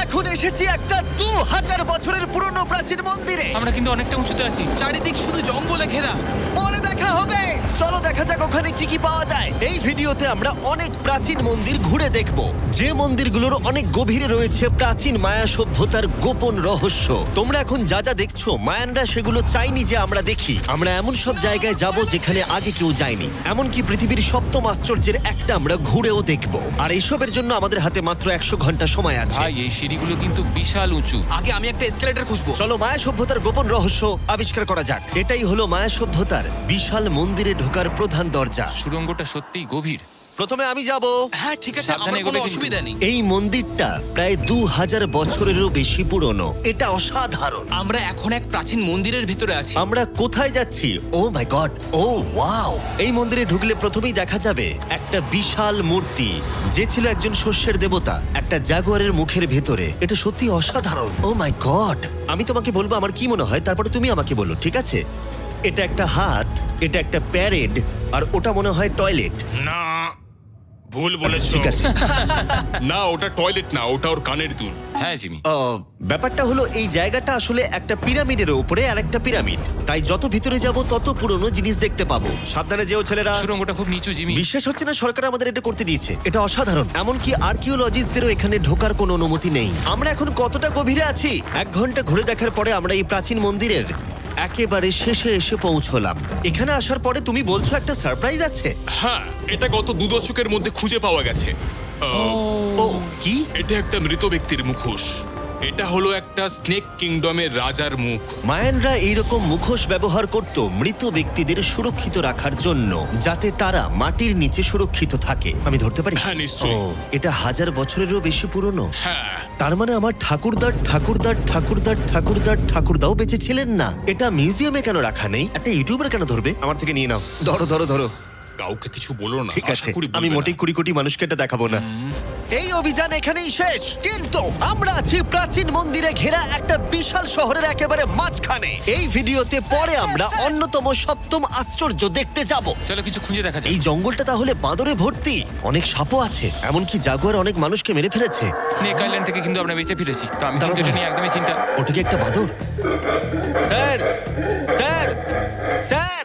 এখন এসেছি একটা 2000 বছরের পুরনো প্রাচীন মন্দিরে। আমরা কিন্তু অনেকটা উঁচুতে আছি। চারিদিক শুধু জঙ্গলে ঘেরা। পরে দেখা হবে। চলো দেখা যাক ওখানে কি কি পাওয়া যায়। এই ভিডিওতে আমরা অনেক প্রাচীন মন্দির ঘুরে দেখব, যে মন্দিরগুলোর অনেক গভীরে রয়েছে প্রাচীন মায়া সভ্যতার গোপন রহস্য। তোমরা এখন যা যা দেখছো, মায়ানরা সেগুলো চাইনি যে আমরা দেখি। আমরা এমন সব জায়গায় যাব যেখানে আগে কেউ যায়নি, এমনকি পৃথিবীর সপ্তম আশ্চর্যের একটা আমরা ঘুরেও দেখব। আর এসবের জন্য আমাদের হাতে মাত্র 100 ঘন্টা সময় আছে। ভাই এই সিঁড়িগুলো কিন্তু বিশাল উঁচু। আগে আমি একটা এসকেলেটর খুঁজবো। চলো মায়া সভ্যতার গোপন রহস্য আবিষ্কার করা যাক। এটাই হলো মায়া সভ্যতার বিশাল মন্দিরে ঢোকার প্রধান দরজা। সুড়ঙ্গটা সত্যিই গভীর। প্রথমে আমি যাব। হ্যাঁ ঠিক আছে, সাবধানে আমার কোনো এগোবে কিন্তু। অসুবিধা নেই। এই মন্দিরটা প্রায় 2000 বছরেরও বেশি পুরনো। এটা অসাধারণ। আমরা এখন এক প্রাচীন মন্দিরের ভিতরে আছি। আমরা কোথায় যাচ্ছি? ও মাই গড, ও ওয়াও! এই মন্দিরে ঢুকলে প্রথমেই দেখা যাবে একটা বিশাল মূর্তি, যে ছিল একজন শস্যের দেবতা, একটা জাগুয়ারের মুখের ভেতরে। এটা সত্যি অসাধারণ। ও মাই গড! আমি তোমাকে বলবো আমার কি মনে হয়, তারপরে তুমি আমাকে বলো, ঠিক আছে? এটা একটা হাত, এটা একটা প্যারেড, আর ওটা মনে হয় টয়লেট। না, ভুল বলেছো। ঠিক আছে। না, ওটা টয়লেট না, ওটা ওর কানের দুল। হ্যাঁ জিমি। ব্যাপারটা হলো এই জায়গাটা আসলে একটা পিরামিডের উপরে আর একটা পিরামিড, তাই যত ভিতরে যাব তত পুরনো জিনিস দেখতে পাবো। সাবধানে যেও ছেলেরা। সুড়ঙ্গটা খুব নিচু জিমি। বিশ্বাস হচ্ছে না সরকার আমাদের এটা করতে দিয়েছে। এটা অসাধারণ। এমনকি আর্কিওলজিস্টদেরও এখানে ঢোকার কোনো অনুমতি নেই। আমরা এখন কতটা গভীরে আছি? 1 ঘন্টা ঘুরে দেখার পরে আমরা এই প্রাচীন মন্দিরের একেবারে শেষে এসে পৌঁছলাম। এখানে আসার পরে তুমি বলছো একটা সারপ্রাইজ আছে। হ্যাঁ, এটা গত 2 দশকের মধ্যে খুঁজে পাওয়া গেছে। ও কি? এটা একটা মৃত ব্যক্তির মুখোশ। এটা হলো একটা স্নেক কিংডমের রাজার মুখ। মায়ানরা এইরকম মুখোশ ব্যবহার করত মৃত ব্যক্তিদের সুরক্ষিত রাখার জন্য, যাতে তারা মাটির নিচে সুরক্ষিত থাকে। আমি ধরতে পারি? হ্যাঁ, নিশ্চয়ই। এটা 1000 বছরেরও বেশি পুরনো। হ্যাঁ, তার মানে আমার ঠাকুরদাও বেঁচে ছিলেন না। এটা মিউজিয়ামে কেন রাখা নেই? একটা ইউটিউবার কেন ধরবে? আমার থেকে নিয়ে নাও। ধরো ধরো ধরো। কাউকে কিছু বলো না। ঠিক আশা আছে, করি বলবে আমি না। মোটেই 20 কোটি মানুষকে এটা দেখাবো না। এই অভিযান এখানেই শেষ, কিন্তু আমরা আছি প্রাচীন মন্দিরে ঘেরা একটা বিশাল শহরের একেবারে মাঝখানে। এই ভিডিওতে পরে আমরা অন্যতম সপ্তম আশ্চর্য দেখতে যাব। চলো কিছু খুঁজে দেখা যাক। এই জঙ্গলটা তাহলে বাঁদরে ভর্তি, অনেক সাপও আছে, এমনকি জাগুয়ার অনেক মানুষকে মেরে ফেলেছে। স্নেক আইল্যান্ড থেকে কিন্তু আমরা বেঁচে ফিরেছি, তো আমি দাঁড়াও, কিন্তু এটা দাঁড়াও। নিয়ে একদমই চিন্তা। ওটা কি একটা বাঁদর? Sir, sir, sir!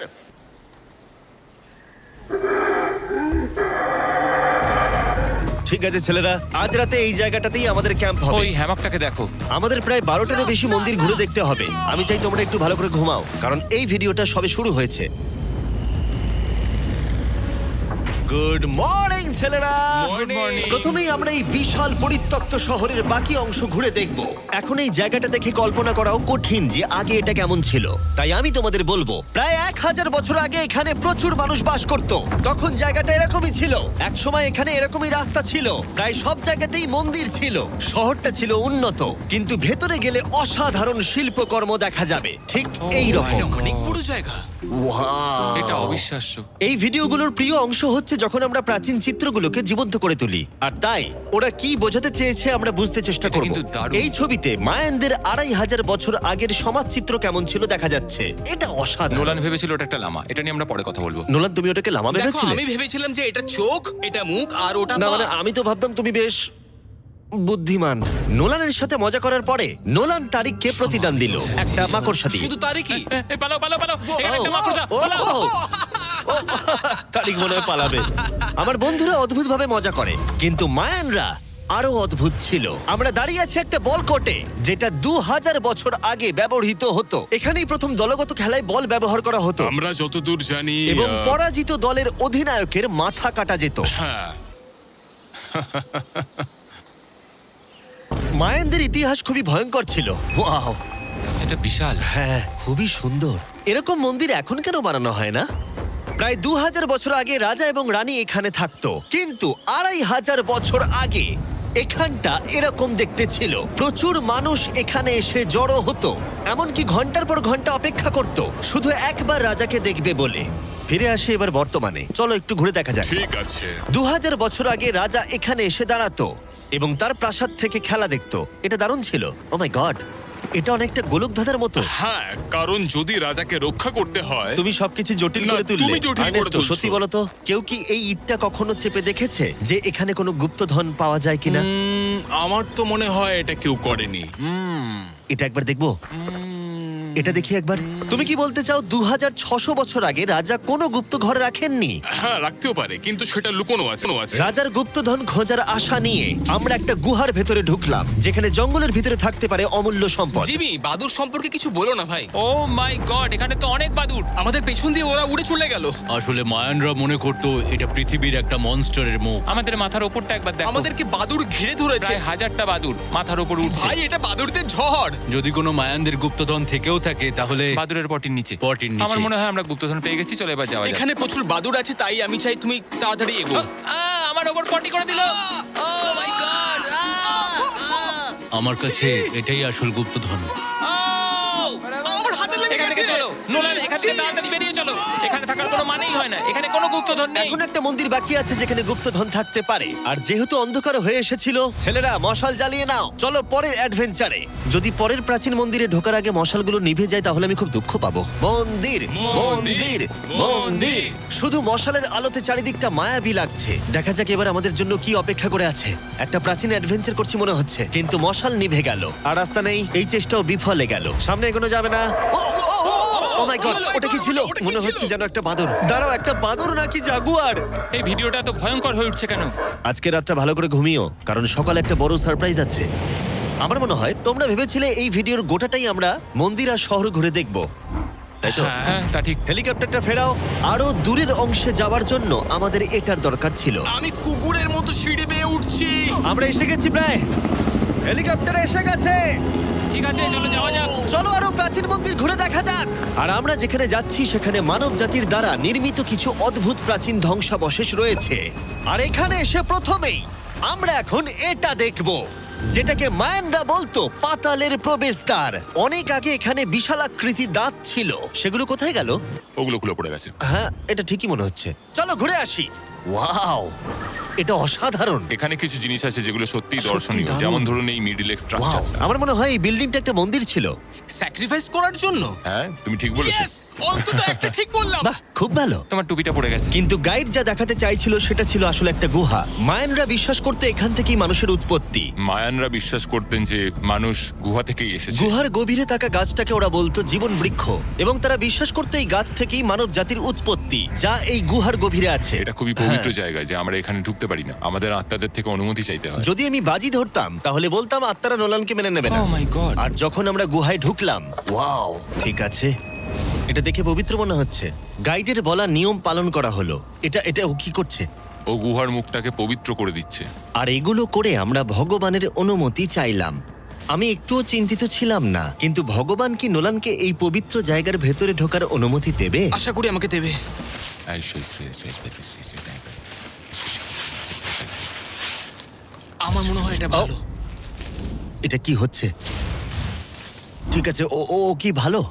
ঠিক আছে ছেলেরা, আজ রাতে এই জায়গাটাতেই আমাদের ক্যাম্প হবে। ওই হ্যামাকটাকে দেখো। আমাদের প্রায় 12টারও বেশি মন্দির ঘুরে দেখতে হবে। আমি চাই তোমরা একটু ভালো করে ঘুমাও, কারণ এই ভিডিওটা সবে শুরু হয়েছে। গুড মর্নিং ছেলেরা। Good morning. প্রথমেই আমরা এই বিশাল পরিত্যক্ত শহরের বাকি অংশ ঘুরে দেখব। এখন এই জায়গাটা দেখে কল্পনা করাও কঠিন যে আগে এটা কেমন ছিল। তাই আমি তোমাদের বলবো, প্রায় 1000 বছর আগে এখানে প্রচুর মানুষ বাস করত। তখন জায়গাটা এরকমই ছিল। একসময় এখানে এরকমই রাস্তা ছিল, প্রায় সব জায়গাতেই মন্দির ছিল। শহরটা ছিল উন্নত, কিন্তু ভেতরে গেলে অসাধারণ শিল্পকর্ম দেখা যাবে, ঠিক এই রকম। অনেক বড় জায়গা। এটা অবিশ্বাস্য। এই ভিডিওগুলোর প্রিয় অংশ হচ্ছে যখন আমরা প্রাচীন চিত্রগুলোকে জীবন্ত করে তুলি, আর তাই ওরা কি বোঝাতে চেয়েছে আমরা বুঝতে চেষ্টা এটা করব। কিন্তু দারুণ। এই ছবিতে মায়ানদের 2500 বছর আগের সমাজ চিত্র কেমন ছিল দেখা যাচ্ছে। এটা অসাধারণ। নোলান ভেবেছিল ওটা একটা লামা। এটা নিয়ে আমরা পরে কথা বলবো। নোলান, তুমি ওটাকে লামা দেখো, ভেবেছিলে? আমি ভেবেছিলাম যে এটা চোখ, এটা মুখ, আর ওটা না পা। মানে আমি তো ভাবতাম তুমি বেশ বুদ্ধিমান। নোলানের সাথে মজা করার পরে নোলান তারিখকে প্রতিদান দিল একটা মাকড়সা দিয়ে। শুধু তারই কি? পালাও পালাও পালাও, এখানে একটা মাকড়সা। ও, পালাও। ও, ও, তারিক মনে হয় পালাবে। আমার বন্ধুরা অদ্ভুত ভাবে মজা করে, কিন্তু মায়ানরা আরো অদ্ভুত ছিল। আমরা দাঁড়িয়ে আছি একটা বল কোর্টে, যেটা 2000 বছর আগে ব্যবহৃত হতো। এখানেই প্রথম দলগত খেলায় বল ব্যবহার করা হতো, আমরা যতদূর জানি এবং পরাজিত দলের অধিনায়কের মাথা কাটা যেত। হ্যাঁ, মায়ানদের ইতিহাস খুবই ভয়ঙ্কর ছিল। ওয়াও, এটা বিশাল। হ্যাঁ, খুবই সুন্দর। এরকম মন্দির এখন কেন বানানো হয় না? প্রায় 2000 বছর আগে রাজা এবং রানী এখানে থাকতো, কিন্তু 2500 বছর আগে এখানটা এরকম দেখতে ছিল। প্রচুর মানুষ এখানে এসে জড়ো হতো, এমনকি ঘন্টার পর ঘন্টা অপেক্ষা করত শুধু একবার রাজাকে দেখবে বলে। ফিরে আসে এবার বর্তমানে, চলো একটু ঘুরে দেখা যাক। ঠিক আছে। 2000 বছর আগে রাজা এখানে এসে দাঁড়াতো এবং তার প্রাসাদ থেকে খেলা দেখতো। এটা দারুণ ছিল। ও মাই গড, এটা অনেকটা গোলকধাঁধার মতো। হ্যাঁ, কারণ যদি রাজাকে রক্ষা করতে হয়। তুমি সবকিছু জটিল না, করে তুললে। তুমি জটিল করে আর্নেস্টো, তুলছো। সত্যি বলো তো, কেউ কি এই ইটটা কখনো চেপে দেখেছে যে এখানে কোনো গুপ্তধন পাওয়া যায় কিনা? আমার তো মনে হয় এটা কেউ করেনি। এটা একবার দেখবো। এটা দেখি একবার। তুমি কি বলতে চাও 2600 বছর আগে রাজা কোনো গুপ্ত ঘরে রাখেননি? হ্যাঁ, রাখতেও পারে, কিন্তু সেটা লুকোনো আছে। রাজার গুপ্তধন খোঁজার আশা নিয়ে আমরা একটা গুহার ভেতরে ঢুকলাম, যেখানে জঙ্গলের ভিতরে থাকতে পারে অমূল্য সম্পদ। জিমি, বাদুর সম্পর্কে কিছু বলো না ভাই। ও মাই গড, এখানে তো অনেক বাদুড়। আমাদের পেছন দিয়ে ওরা উড়ে চলে গেল। আসলে মায়ানরা মনে করতো এটা পৃথিবীর একটা মনস্টারের মুখ। আমাদের মাথার ওপরটা একবার দেখো। আমাদেরকে বাদুর ঘিরে ধরেছে। প্রায় 1000টা বাদুড় মাথার ওপর উঠছে। ভাই, এটা বাদুরদের ঝড়। যদি কোনো মায়ানদের গুপ্তধন থেকেও থাকে তাহলে বাদুড়ের পটির নিচে। পটির নিচে। আমার মনে হয় আমরা গুপ্তধন পেয়ে গেছি, চলো এবার যাওয়া যাক। এখানে প্রচুর বাদুর আছে, তাই আমি চাই তুমি তাড়াতাড়ি এগো। আমার ওপর পটি করে দিল। ও মাই গড। আমার কাছে এটাই আসল গুপ্তধন। আমার হাতে লেগে এখান থেকে গেছে। চলো নোলান, এখান থেকে তাড়াতাড়ি বেরিয়ে চলো। এখানে থাকার কোনো মানেই হয় না, এখানে কোনো গুপ্তধন নেই। এখন একটা মন্দির বাকি আছে যেখানে গুপ্তধন থাকতে পারে, আর যেহেতু অন্ধকার হয়ে এসেছিল, ছেলেরা মশাল জ্বালিয়ে নাও। চলো পরের অ্যাডভেঞ্চারে। যদি পরের প্রাচীন মন্দিরে ঢোকার আগে মশালগুলো নিভে যায় তাহলে আমি খুব দুঃখ পাবো। মন্দির মন্দির মন্দির, শুধু মশালের আলোতে চারিদিকটা মায়াবী লাগছে। দেখা যাক এবার আমাদের জন্য কি অপেক্ষা করে আছে। একটা প্রাচীন অ্যাডভেঞ্চার করছি মনে হচ্ছে, কিন্তু মশাল নিভে গেল আর রাস্তা নেই। এই চেষ্টাও বিফলে গেল। সামনে এগোনো যাবে না। ও মাই গড, ওটা কি ছিল? মনে হচ্ছে যেন একটা বাদর। দাঁড়াও, একটা বাদর নাকি জাগুয়ার? এই ভিডিওটা তো ভয়ঙ্কর হয়ে উঠছে কেন? আজকে রাতটা ভালো করে ঘুমিও, কারণ সকালে একটা বড় সারপ্রাইজ আছে। আমার মনে হয় তোমরা ভেবেছিলে এই ভিডিওর গোটাটাই আমরা মন্দির আর শহর ঘুরে দেখব, তাই তো? হ্যাঁ, তা ঠিক। হেলিকপ্টারটা ফেরাও। আরো দূরের অংশে যাওয়ার জন্য আমাদের এটার দরকার ছিল। আমি কুকুরের মতো সিঁড়ি বেয়ে উঠছি। আমরা এসে গেছি প্রায়। হেলিকপ্টার এসে গেছে। ঠিক আছে, চলো যাওয়া যাক। চলো আরো প্রাচীন মন্দির ঘুরে দেখা যাক। আর আমরা যেখানে যাচ্ছি সেখানে মানব জাতির দ্বারা নির্মিত কিছু অদ্ভুত প্রাচীন ধ্বংসাবশেষ রয়েছে। আর এখানে এসে প্রথমেই আমরা এখন এটা দেখব, যেটাকে মায়ানরা বলতো পাতালের প্রবেশদ্বার। অনেক আগে এখানে বিশালাকৃতির দাঁত ছিল, সেগুলো কোথায় গেল? ওগুলো খুলে পড়ে গেছে। হ্যাঁ, এটা ঠিকই মনে হচ্ছে। চলো ঘুরে আসি। ওয়াও, এটা অসাধারণ। এখানে কিছু জিনিস আছে যেগুলো সত্যিই সত্যি দর্শনীয়, দারুণ। যেমন ধরুন এই মিডল এক্স ওয়াও, স্ট্রাকচারটা। আমার মনে হয় এই বিল্ডিংটা একটা মন্দির ছিল। স্যাক্রিফাইস করার জন্য। হ্যাঁ, তুমি ঠিক বলেছো। Yes! অন্তত একটা ঠিক বললাম। বাহ, খুব ভালো। তোমার টুপিটা পড়ে গেছে। কিন্তু গাইড যা দেখাতে চাইছিল সেটা ছিল আসলে একটা গুহা। মায়ানরা বিশ্বাস করতে এখান থেকেই মানুষের উৎপত্তি। মায়ানরা বিশ্বাস করতেন যে মানুষ গুহা থেকেই এসেছে। গুহার গভীরে থাকা গাছটাকে ওরা বলতো জীবন বৃক্ষ, এবং তারা বিশ্বাস করতো এই গাছ থেকেই মানব জাতির উৎপত্তি, যা এই গুহার গভীরে আছে। এটা খুবই পবিত্র জায়গা যে আমরা এখানে ঢুকতে পারি না, আমাদের আত্মাদের থেকে অনুমতি চাইতে হয়। যদি আমি বাজি ধরতাম তাহলে বলতাম আত্মারা নোলানকে মেনে নেবে না। Oh my God! আর যখন আমরা গুহায় ঢুকলাম, ওয়াও, ঠিক আছে, এটা দেখে পবিত্র মনে হচ্ছে। গাইডের বলা নিয়ম পালন করা হলো। এটা ও কি করছে? ও গুহার মুখটাকে পবিত্র করে দিচ্ছে। আর এগুলো করে আমরা ভগবানের অনুমতি চাইলাম। আমি একটুও চিন্তিত ছিলাম না, কিন্তু ভগবান কি নোলানকে এই পবিত্র জায়গার ভেতরে ঢোকার অনুমতি দেবে? আশা করি আমাকে দেবে। আমার মনে হয় এটা ভালো। এটা কি হচ্ছে? ঠিক আছে, ও ও ও কি ভালো?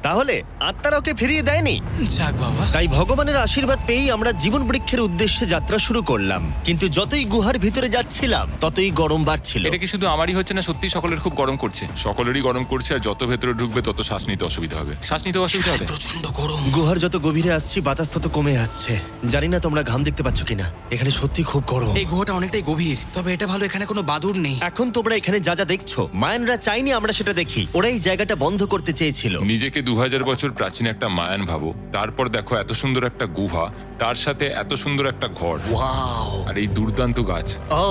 তাহলে আত্মারা ওকে ফিরিয়ে দেয়নি। যাক বাবা। তাই ভগবানের আশীর্বাদ পেয়েই আমরা জীবন বৃক্ষের উদ্দেশ্যে যাত্রা শুরু করলাম। কিন্তু যতই গুহার ভিতরে যাচ্ছিলাম ততই গরম বাড়ছিল। এটা কি শুধু আমারই হচ্ছে না, সত্যি সকলের খুব গরম করছে। সকলেরই গরম করছে, আর যত ভেতরে ঢুকবে তত শ্বাস নিতে অসুবিধা হবে। শ্বাস নিতে অসুবিধা হবে। প্রচন্ড গরম। গুহার যত গভীরে আসছি বাতাস তত কমে আসছে। জানি না তোমরা ঘাম দেখতে পাচ্ছ কিনা, এখানে সত্যি খুব গরম। এই গুহাটা অনেকটাই গভীর, তবে এটা ভালো এখানে কোনো বাদুড় নেই। এখন তোমরা এখানে যা যা দেখছো, মায়ানরা চাইনি আমরা সেটা দেখি। ওরা এই জায়গাটা বন্ধ করতে চেয়েছিল। নিজেকে 2000 বছর প্রাচীন একটা মায়ান ভাবো, তারপর দেখো এত সুন্দর একটা গুহা, তার সাথে এত সুন্দর একটা ঘর, ওয়াও, আর এই দুর্দান্ত গাছ। ও,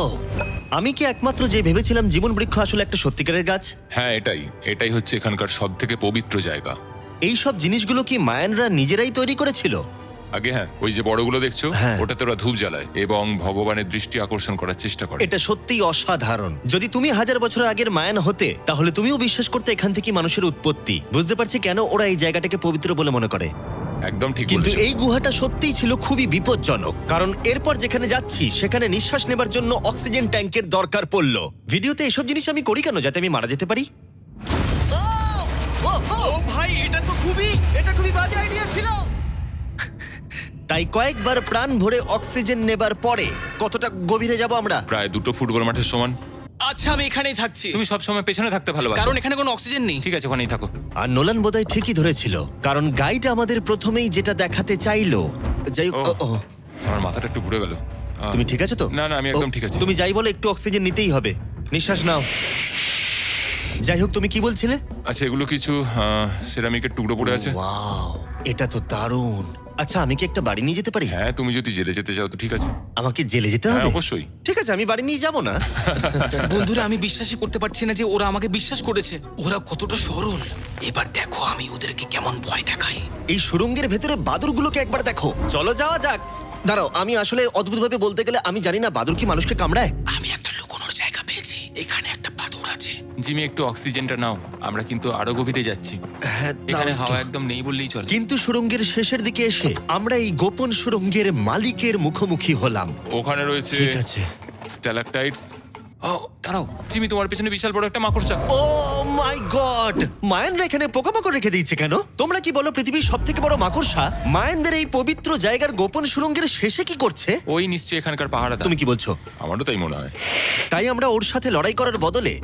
আমি কি একমাত্র যে ভেবেছিলাম জীবন বৃক্ষ আসলে একটা সত্যিকারের গাছ? হ্যাঁ, এটাই হচ্ছে এখানকার সব থেকে পবিত্র জায়গা। এই সব জিনিসগুলো কি মায়ানরা নিজেরাই তৈরি করেছিল? আগে হ্যাঁ, ওই যে বড়গুলো দেখছো, হ্যাঁ। ওটাতে ওরা ধূপ জ্বালায় এবং ভগবানের দৃষ্টি আকর্ষণ করার চেষ্টা করে। এটা সত্যিই অসাধারণ। যদি তুমি 1000 বছর আগের মায়ান হতে, তাহলে তুমিও বিশ্বাস করতে এখান থেকে মানুষের উৎপত্তি। বুঝতে পারছি কেন ওরা এই জায়গাটাকে পবিত্র বলে মনে করে। একদম ঠিক কিন্তু বলেছো। এই গুহাটা সত্যিই ছিল খুবই বিপজ্জনক, কারণ এরপর যেখানে যাচ্ছি সেখানে নিঃশ্বাস নেবার জন্য অক্সিজেন ট্যাঙ্কের দরকার পড়লো। ভিডিওতে এসব জিনিস আমি করি কেন? যাতে আমি মারা যেতে পারি। ও ভাই, এটা তো এটা খুবই বাজে আইডিয়া ছিল। তাই কয়েকবার প্রাণ ভরে অক্সিজেন নেবার পরে কতটা গভীরে যাব আমরা? প্রায় 2 ফুটবল মাঠের সমান। আচ্ছা, আমি এখানেই থাকছি। তুমি সবসময় পেছনে থাকতে ভালোবাসো। কারণ এখানে কোনো অক্সিজেন নেই। ঠিক আছে, ওখানেই থাকো। আর নোলান বোধহয় ঠিকই ধরেছিল, কারণ গাইড আমাদের প্রথমেই যেটা দেখাতে চাইলো। যাই হোক, ও। আমার মাথাটা একটু ঘুরে গেল। তুমি ঠিক আছো তো? না, না, আমি একদম ঠিক আছি। তুমি যাই বলো, একটু অক্সিজেন নিতেই হবে। নিঃশ্বাস নাও। যাই হোক, তুমি কি বলছিলে? আচ্ছা, এগুলো কিছু সেরামিকের টুকরো পড়ে আছে। ওয়াও, এটা তো দারুণ। আচ্ছা, আমি কি একটা বাড়ি নিয়ে যেতে পারি? হ্যাঁ, তুমি যদি জেলে যেতে চাও তো ঠিক আছে। আমাকে জেলে যেতে হ্যাঁ, হবে? অবশ্যই। ঠিক আছে, আমি বাড়ি নিয়ে যাব না। বন্ধুরা, আমি বিশ্বাসই করতে পারছি না যে ওরা আমাকে বিশ্বাস করেছে। ওরা কতটা সরল। এবার দেখো আমি ওদেরকে কেমন ভয় দেখাই। এই সুড়ঙ্গের ভেতরে বাদুরগুলোকে একবার দেখো। চলো যাওয়া যাক। দাঁড়াও, আমি আসলে অদ্ভুতভাবে বলতে গেলে আমি জানি না বাদুর কি মানুষকে কামড়ায়। আমি একটা লুকোনোর জায়গা পেয়েছি। এখানে একটা বাদুড় আছে। জিমি, একটু অক্সিজেনটা নাও। আমরা কিন্তু আরো গভীরে যাচ্ছি। হ্যাঁ, এখানে দাও হাওয়া একটু। একদম নেই বললেই চলে। কিন্তু সুড়ঙ্গের শেষের দিকে এসে আমরা এই গোপন সুড়ঙ্গের মালিকের মুখোমুখি হলাম। ওখানে রয়েছে ঠিক আছে। স্ট্যালাকটাইটস। ও, দাঁড়াও জিমি, তোমার পেছনে বিশাল বড় একটা মাকড়সা। ও মাই গড! মায়ানরা এখানে পোকামাকড় রেখে দিয়েছে কেন? তোমরা কি বলো, পৃথিবীর সবথেকে বড় মাকড়সা মায়ানদের এই পবিত্র জায়গার গোপন সুড়ঙ্গের শেষে কি করছে? ওই নিশ্চয়ই এখানকার পাহাড়া। তুমি কি বলছো? আমারও তাই মনে হয়। তাই আমরা ওর সাথে লড়াই করার বদলে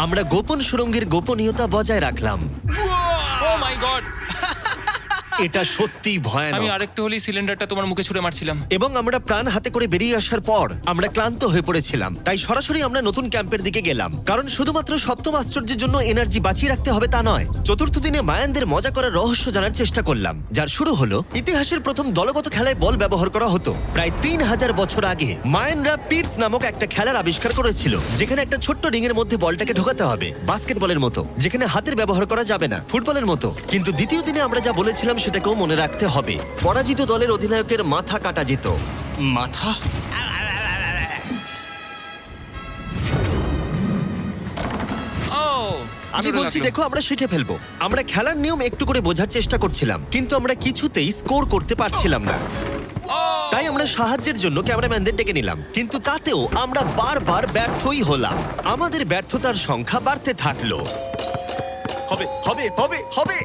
আমরা গোপন সুড়ঙ্গের গোপনীয়তা বজায় রাখলাম। ও মাই গড! এটা সত্যি আমি ভয়ানক। আরেকটু হলেই সিলিন্ডারটা তোমার মুখে ছুঁড়ে মারছিলাম। এবং আমরা প্রাণ হাতে করে বেরিয়ে আসার পর আমরা ক্লান্ত হয়ে পড়েছিলাম, তাই সরাসরি আমরা নতুন ক্যাম্পের দিকে গেলাম। কারণ শুধুমাত্র সপ্তম আশ্চর্যের জন্য এনার্জি বাঁচিয়ে রাখতে হবে তা নয়। চতুর্থ দিনে মায়ানদের মজা করার রহস্য জানার চেষ্টা করলাম, যার শুরু হলো ইতিহাসের প্রথম দলগত খেলায় বল ব্যবহার করা হতো। প্রায় 3000 বছর আগে মায়ানরা পিটস নামক একটা খেলার আবিষ্কার করেছিল, যেখানে একটা ছোট্ট রিং এর মধ্যে বলটাকে ঢোকাতে হবে, বাস্কেটবলের মতো, যেখানে হাতের ব্যবহার করা যাবে না, ফুটবলের মতো। কিন্তু দ্বিতীয় দিনে আমরা যা বলেছিলাম সেটাকেও মনে রাখতে হবে। পরাজিত দলের অধিনায়কের মাথা কাটা যেত। মাথা? ও, আমি জোরে বলছি লাগলো। দেখো, আমরা শিখে ফেলবো। আমরা খেলার নিয়ম একটু করে বোঝার চেষ্টা করছিলাম, কিন্তু আমরা কিছুতেই স্কোর করতে পারছিলাম না। তাই আমরা সাহায্যের জন্য ক্যামেরাম্যানদের ডেকে নিলাম, কিন্তু তাতেও আমরা বারবার ব্যর্থই হলাম। আমাদের ব্যর্থতার সংখ্যা বাড়তে থাকলো। হবে হবে হবে হবে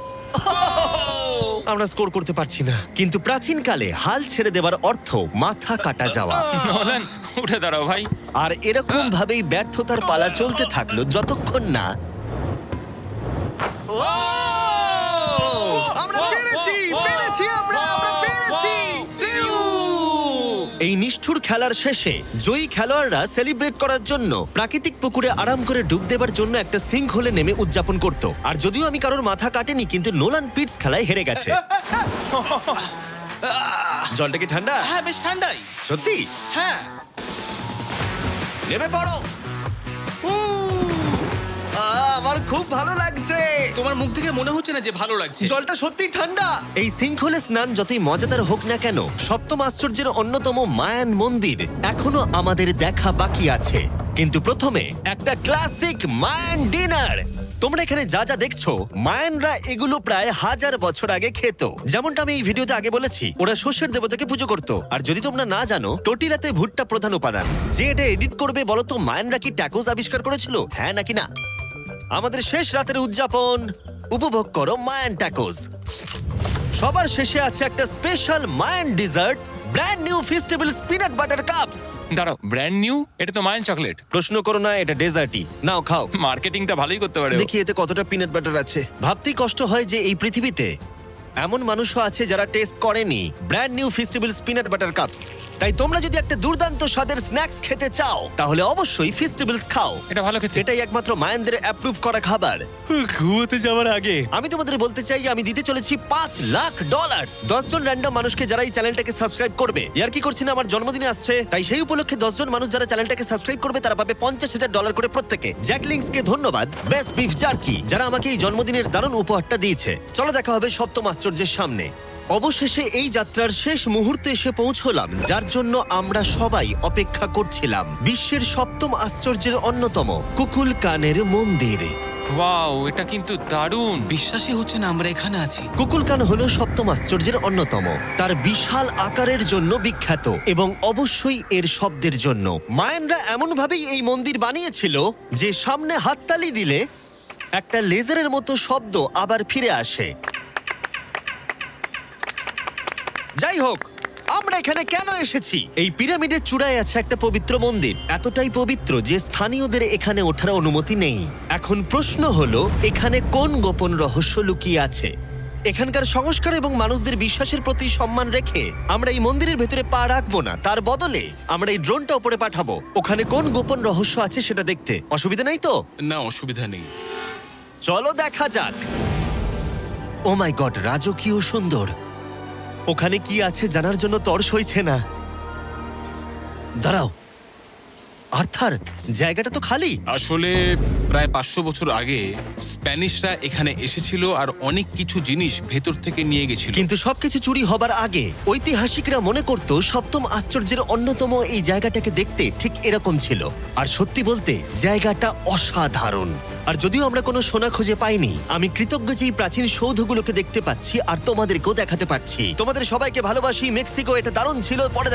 আমরা স্কোর করতে পারছি না। কিন্তু প্রাচীনকালে হাল ছেড়ে দেওয়ার অর্থ মাথা কাটা যাওয়া। নোলান, উঠে দাঁড়াও ভাই। আর এরকম ভাবেই ব্যর্থতার পালা চলতে থাকলো যতক্ষণ না আমরা পেরেছি, পেরেছি, আমরা পেরেছি। এই নিষ্ঠুর খেলার শেষে জয়ী খেলোয়াড়রা সেলিব্রেট করার জন্য প্রাকৃতিক পুকুরে আরাম করে ডুব দেবার জন্য একটা সিঙ্কহোলে নেমে উদযাপন করত। আর যদিও আমি কারোর মাথা কাটেনি, কিন্তু নোলান পিটস খেলায় হেরে গেছে। জলটা কি ঠান্ডা? হ্যাঁ, বেশ ঠান্ডাই। সত্যি? হ্যাঁ। নেমে পড়ো। আমার খুব ভালো লাগছে। তোমার মুখ থেকে মনে হচ্ছে না যে ভালো লাগছে। জলটা সত্যি ঠান্ডা। এই সিঙ্কহোলে স্নান যতই মজাদার হোক না কেন, সপ্তম আশ্চর্যের অন্যতম মায়ান মন্দির এখনো আমাদের দেখা বাকি আছে। কিন্তু প্রথমে একটা ক্লাসিক মায়ান ডিনার। তোমরা এখানে যা যা দেখছো, মায়ানরা এগুলো প্রায় 1000 বছর আগে খেত। যেমনটা আমি এই ভিডিওতে আগে বলেছি, ওরা শস্যের দেবতাকে পুজো করত। আর যদি তোমরা না জানো, টোটিলাতে ভুট্টা প্রধান উপাদান। যে এটা এডিট করবে বলো তো, মায়ানরা কি ট্যাকোস আবিষ্কার করেছিল, হ্যাঁ নাকি না? আমাদের শেষ রাতের উদযাপন উপভোগ করো মায়ান ট্যাকোস। সবার শেষে আছে একটা special Mayan dessert, brand new festivals peanut butter cups. দাঁড়াও, ব্র্যান্ড নিউ? এটা তো মায়ান চকলেট। প্রশ্ন করো না, এটা ডেজার্টই। নাও খাও। মার্কেটিংটা ভালোই করতে পারে ও। দেখি এতে কতটা পিনাট বাটার আছে। ভাবতেই কষ্ট হয় যে এই পৃথিবীতে এমন মানুষও আছে যারা টেস্ট করেনি brand new festivals peanut butter cups. তাই তোমরা যদি একটা দুর্দান্ত স্বাদের স্ন্যাক্স খেতে চাও, তাহলে অবশ্যই ফেস্টিভ্যালস খাও। এটা ভালো খেতে। এটাই একমাত্র মায়ানদের অ্যাপ্রুভ করা খাবার। ঘুমোতে যাওয়ার আগে আমি তোমাদের বলতে চাই যে আমি দিতে চলেছি $5 লাখ। 10 জন র্যান্ডম মানুষকে যারা এই চ্যানেলটাকে সাবস্ক্রাইব করবে। আর কি করছি না, আমার জন্মদিনে আসছে, তাই সেই উপলক্ষে 10 জন মানুষ যারা চ্যানেলটাকে সাবস্ক্রাইব করবে তারা পাবে $50,000 করে প্রত্যেকে। জ্যাকলিংসকে ধন্যবাদ, বেস্ট বিফ জার্কি, যারা আমাকে এই জন্মদিনের দারুণ উপহারটা দিয়েছে। চলো দেখা হবে সপ্তম আশ্চর্যের সামনে। অবশেষে এই যাত্রার শেষ মুহূর্তে এসে পৌঁছলাম, যার জন্য আমরা সবাই অপেক্ষা করছিলাম। বিশ্বের সপ্তম আশ্চর্যের অন্যতম কুকুলকানের মন্দির। ওয়াও, এটা কিন্তু দারুণ। বিশ্বাসই হচ্ছে না আমরা এখানে আছি। কুকুলকান হলো সপ্তম আশ্চর্যের অন্যতম। তার বিশাল আকারের জন্য বিখ্যাত এবং অবশ্যই এর শব্দের জন্য। মায়ানরা এমন ভাবেই এই মন্দির বানিয়েছিল যে সামনে হাততালি দিলে একটা লেজারের মতো শব্দ আবার ফিরে আসে। যাই হোক, আমরা এখানে কেন এসেছি? এই পিরামিডের চূড়ায় আছে একটা পবিত্র মন্দির, এতটাই পবিত্র যে স্থানীয়দের এখানে ওঠার অনুমতি নেই। এখন প্রশ্ন হলো, এখানে কোন গোপন রহস্য লুকিয়ে আছে? এখানকার সংস্কার এবং মানুষদের বিশ্বাসের প্রতি সম্মান রেখে আমরা এই মন্দিরের ভেতরে পা রাখবো না, তার বদলে আমরা এই ড্রোনটা উপরে পাঠাবো ওখানে কোন গোপন রহস্য আছে সেটা দেখতে। অসুবিধা নেই তো? না, অসুবিধা নেই। চলো দেখা যাক। ও মাই গড, রাজকীয় সুন্দর। ওখানে কি আছে জানার জন্য তর সইছে না। দাঁড়াও আর্থার, জায়গাটা তো খালি। আসলে প্রায় 500 বছর আগে স্প্যানিশরা এখানে এসেছিল আর অনেক কিছু জিনিস ভেতর থেকে নিয়ে গেছিল। কিন্তু সবকিছু চুরি হবার আগে ঐতিহাসিকরা মনে করত সপ্তম আশ্চর্যের অন্যতম এই জায়গাটাকে দেখতে ঠিক এরকম ছিল। আর সত্যি বলতে জায়গাটা অসাধারণ। আর যদিও আমরা কোনো সোনা খুঁজে পাইনি, আমি কৃতজ্ঞ যে এই প্রাচীন সৌধগুলোকে দেখতে পাচ্ছি আর তোমাদেরকেও দেখাতে পারছি। তোমাদের সবাইকে ভালোবাসি। মেক্সিকো, এটা দারুণ ছিল। পরে